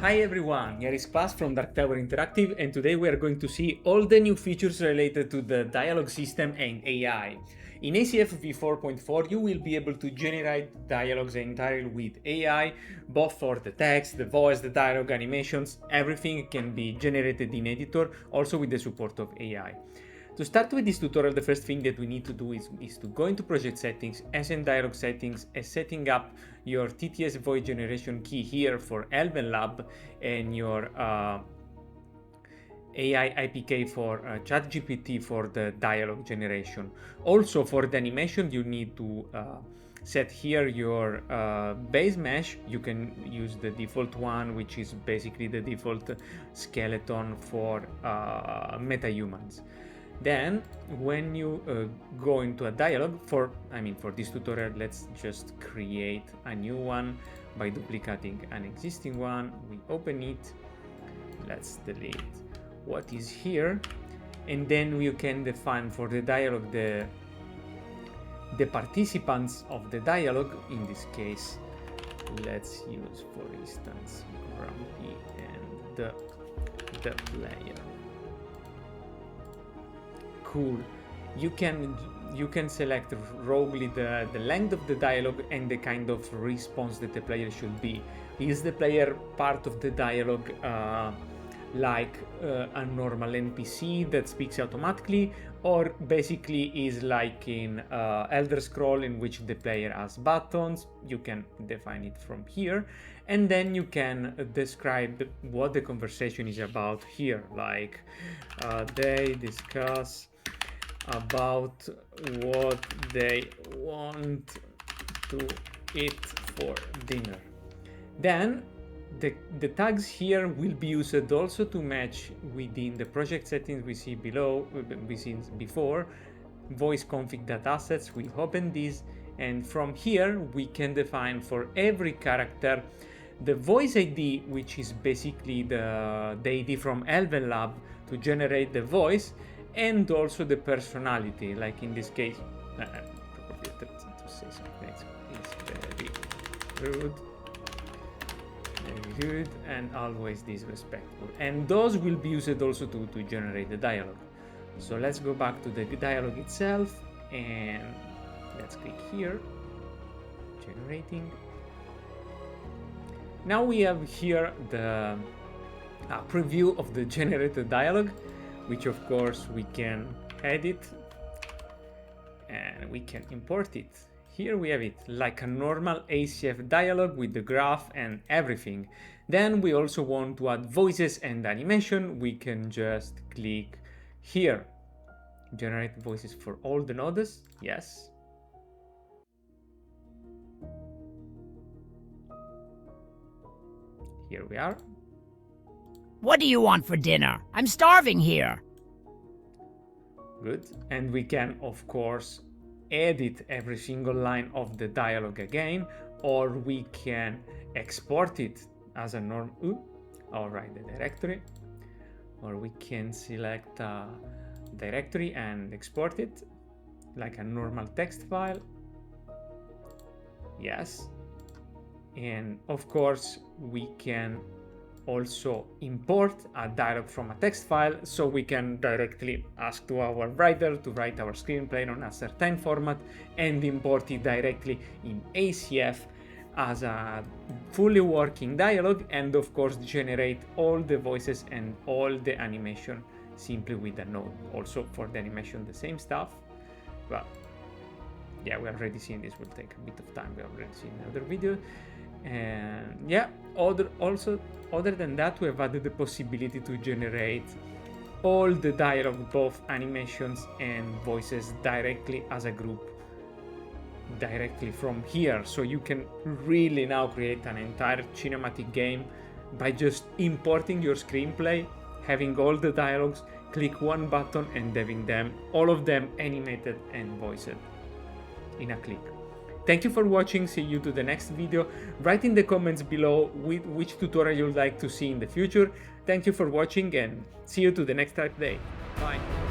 Hi everyone, here is Class from Dark Tower Interactive, and today we are going to see all the new features related to the dialogue system and AI. In ACF v4.4 you will be able to generate dialogues entirely with AI, both for the text, the voice, the dialogue, animations, everything can be generated in editor, also with the support of AI. To start with this tutorial, the first thing that we need to do is to go into project settings, SN dialog settings, and setting up your TTS voice generation key here for Elven Lab and your AI IPK for ChatGPT for the dialogue generation. Also for the animation, you need to set here your base mesh. You can use the default one, which is basically the default skeleton for meta-humans. Then when you go into a dialogue, for this tutorial, let's just create a new one by duplicating an existing one. We open it, let's delete what is here, and then we can define for the dialogue the participants of the dialogue. In this case, let's use, for instance, Grumpy and the player. Cool. You can select roughly the length of the dialogue and the kind of response that the player should be. Is the player part of the dialogue like a normal NPC that speaks automatically, or basically is like in Elder Scroll in which the player has buttons? You can define it from here, and then you can describe what the conversation is about here, like they discuss about what they want to eat for dinner. Then the tags here will be used also to match within the project settings we see below, we seen before. Voice config datasets, we open this, and from here we can define for every character the voice ID, which is basically the ID from Elven Lab to generate the voice, and also the personality, like in this case, probably to say something is very rude, and always disrespectful. And those will be used also to generate the dialogue. So let's go back to the dialogue itself, and let's click here, generating. Now we have here the preview of the generated dialogue, which of course we can edit and we can import it. Here we have it like a normal ACF dialogue with the graph and everything. Then we also want to add voices and animation. We can just click here, generate voices for all the nodes. Yes. Here we are. What do you want for dinner? I'm starving here. Good. And we can, of course, edit every single line of the dialogue again, or we can export it as a the directory, or we can select a directory and export it like a normal text file. Yes. And of course, we can also import a dialogue from a text file, so we can directly ask to our writer to write our screenplay on a certain format and import it directly in ACF as a fully working dialogue, and of course generate all the voices and all the animation simply with a node. Also for the animation, the same stuff, but yeah, we already seen this will take a bit of time. We already seen another video. And yeah, other than that, we have added the possibility to generate all the dialogue, both animations and voices, directly as a group, directly from here. So you can really now create an entire cinematic game by just importing your screenplay, having all the dialogues, click one button and having them, all of them animated and voiced in a click. Thank you for watching. See you to the next video. Write in the comments below which tutorial you'd like to see in the future. Thank you for watching, and see you to the next update. Bye.